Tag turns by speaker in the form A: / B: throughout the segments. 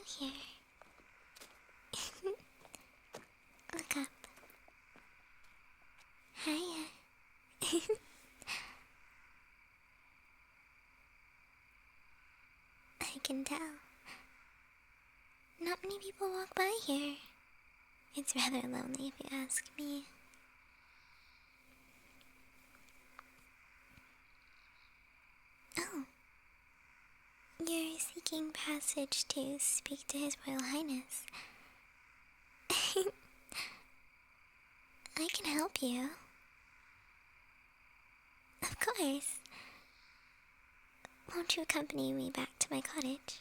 A: here. Look up. Hiya. I can tell. Not many people walk by here. It's rather lonely if you ask me. Oh. You're seeking passage to speak to His Royal Highness. I can help you. Of course. Won't you accompany me back to my cottage?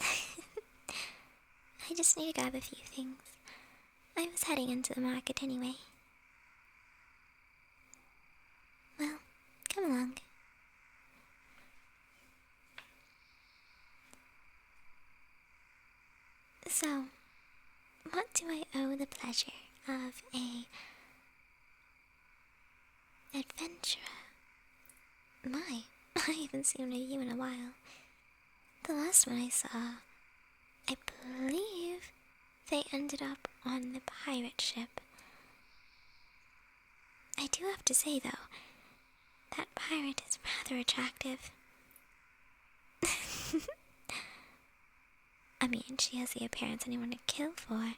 A: I just need to grab a few things. I was heading into the market anyway. Well, come along. So, what do I owe the pleasure of a adventurer? My, I haven't seen one of you in a while. The last one I saw, I believe they ended up on the pirate ship. I do have to say, though, that pirate is rather attractive. I mean, she has the appearance anyone would kill for,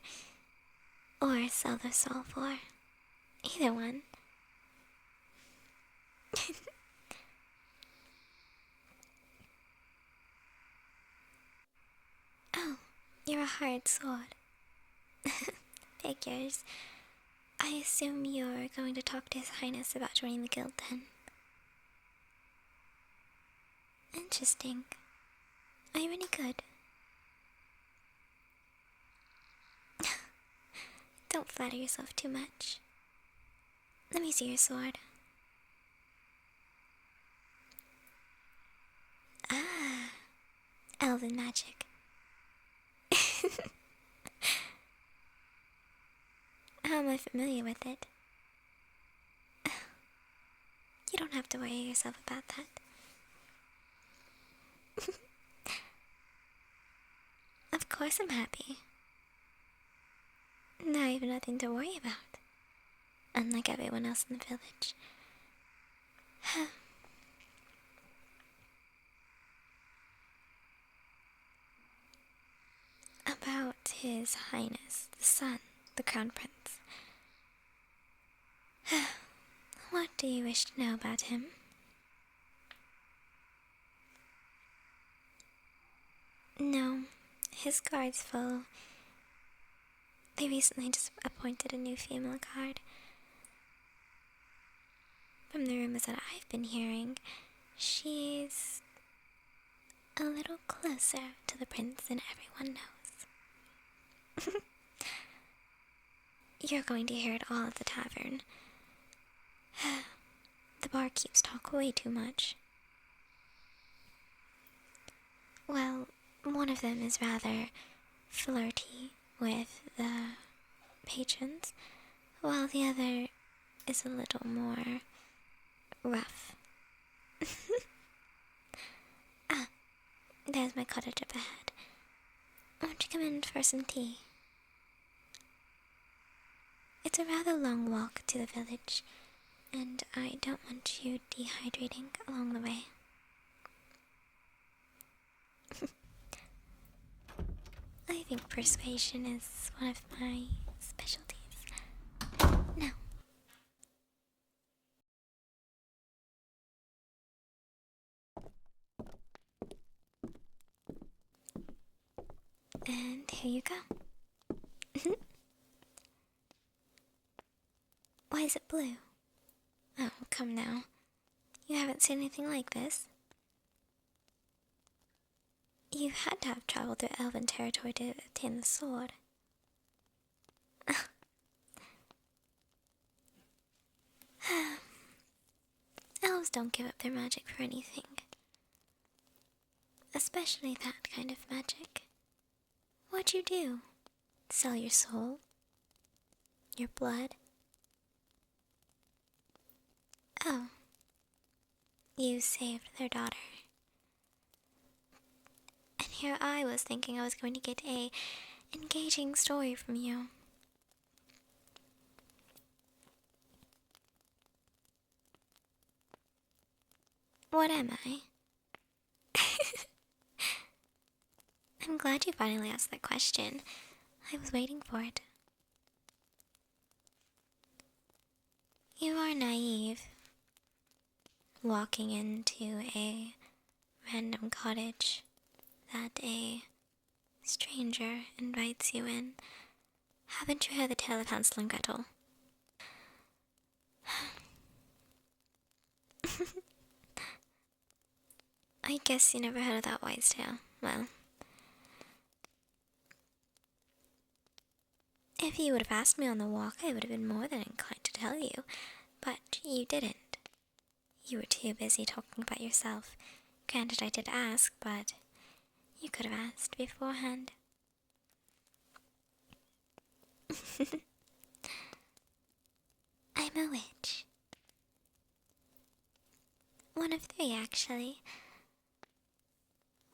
A: or sell their soul for. Either one. Oh, you're a hard sword. Figures. I assume you're going to talk to His Highness about joining the guild then. Interesting. Are you any good? Don't flatter yourself too much. Let me see your sword. Ah, elven magic. How am I familiar with it? You don't have to worry yourself about that. Of course I'm happy. Now you have nothing to worry about. Unlike everyone else in the village. About His Highness, the Sun, the Crown Prince. What do you wish to know about him? No, his guard's full. They recently just appointed a new female guard. From the rumors that I've been hearing, she's a little closer to the prince than everyone knows. You're going to hear it all at the tavern. The bar keeps talk way too much. Well, one of them is rather flirty with the patrons, while the other is a little more rough. Ah, there's my cottage up ahead. Won't you come in for some tea? It's a rather long walk to the village, and I don't want you dehydrating along the way. I think persuasion is one of my specialties. Now. And here you go. Why is it blue? Oh, come now. You haven't seen anything like this. You had to have traveled through elven territory to obtain the sword. Elves don't give up their magic for anything. Especially that kind of magic. What'd you do? Sell your soul? Your blood? Oh. You saved their daughter. here I was thinking I was going to get a engaging story from you. What am I? I'm glad you finally asked that question. I was waiting for it. You are naive. Walking into a random cottage that a stranger invites you in. Haven't you heard the tale of Hansel and Gretel? I guess you never heard of that wise tale. Well, if you would have asked me on the walk, I would have been more than inclined to tell you, but you didn't. You were too busy talking about yourself. Granted, I did ask, but you could have asked beforehand. I'm a witch. One of three, actually.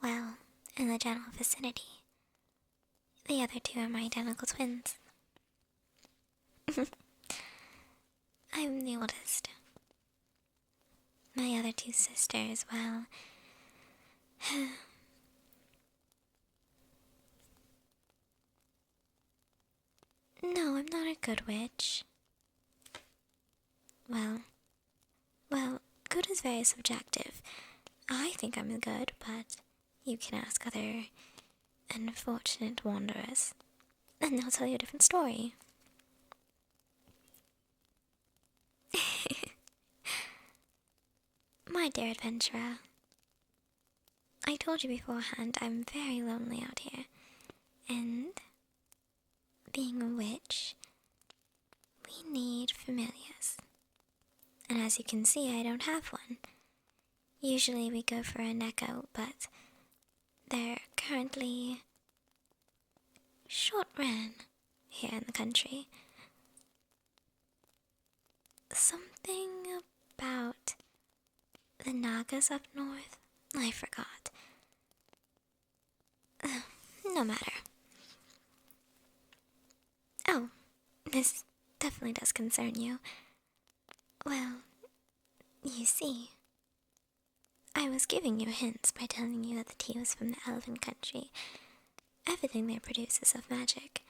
A: Well, in the general vicinity. The other two are my identical twins. I'm the oldest. My other two sisters, well... No, I'm not a good witch. Well, good is very subjective. I think I'm good, but you can ask other unfortunate wanderers, and they'll tell you a different story. My dear adventurer, I told you beforehand I'm very lonely out here, and being a witch, we need familiars. And as you can see, I don't have one. Usually we go for an echo, but they're currently short-ran here in the country. Something about the Nagas up north? I forgot. No matter. Oh, this definitely does concern you. Well, you see, I was giving you hints by telling you that the tea was from the elven country. Everything there produces of magic.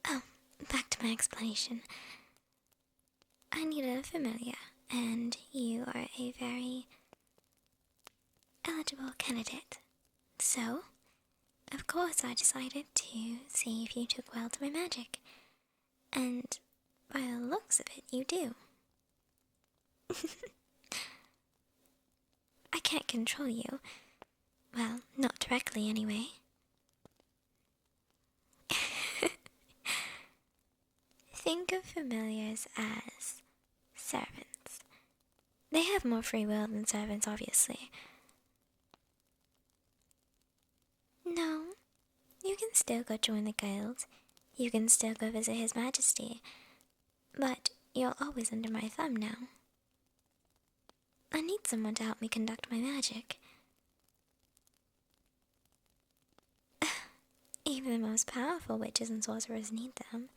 A: Oh, back to my explanation. I needed a familiar, and you are a very eligible candidate. So, of course I decided to see if you took well to my magic. And by the looks of it, you do. I can't control you. Well, not directly anyway. Think of familiars as servants. They have more free will than servants, obviously. No, you can still go join the guild. You can still go visit His Majesty. But you're always under my thumb now. I need someone to help me conduct my magic. Even the most powerful witches and sorcerers need them.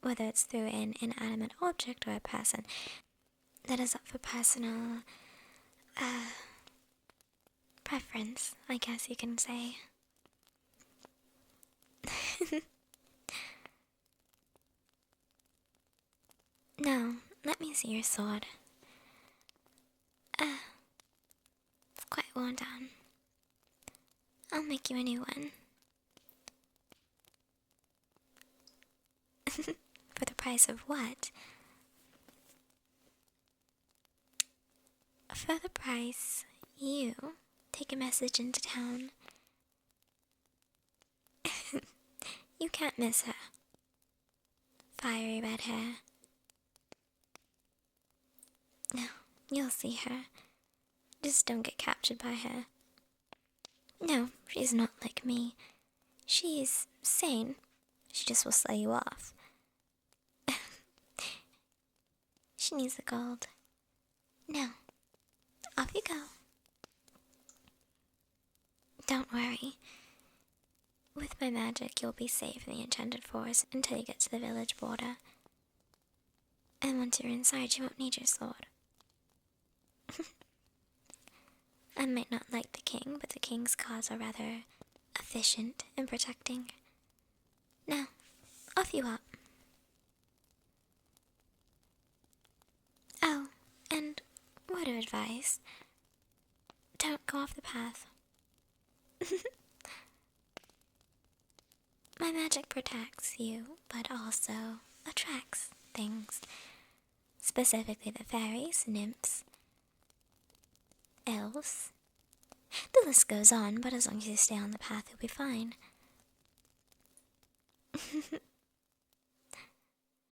A: Whether it's through an inanimate object or a person, that is up for personal, preference, I guess you can say. Now, let me see your sword. It's quite worn down. I'll make you a new one. For the price of what? For the price, you take a message into town. You can't miss her. Fiery red hair. No, you'll see her. Just don't get captured by her. No, she's not like me. She's sane. She just will slay you off. She needs the gold. Now, off you go. Don't worry. With my magic, you'll be safe in the enchanted forest until you get to the village border. And once you're inside, you won't need your sword. I might not like the king, but the king's cause are rather efficient in protecting. Now, off you up. Oh, and word of advice. Don't go off the path. My magic protects you, but also attracts things. Specifically the fairies, nymphs, elves. The list goes on, but as long as you stay on the path, you'll be fine.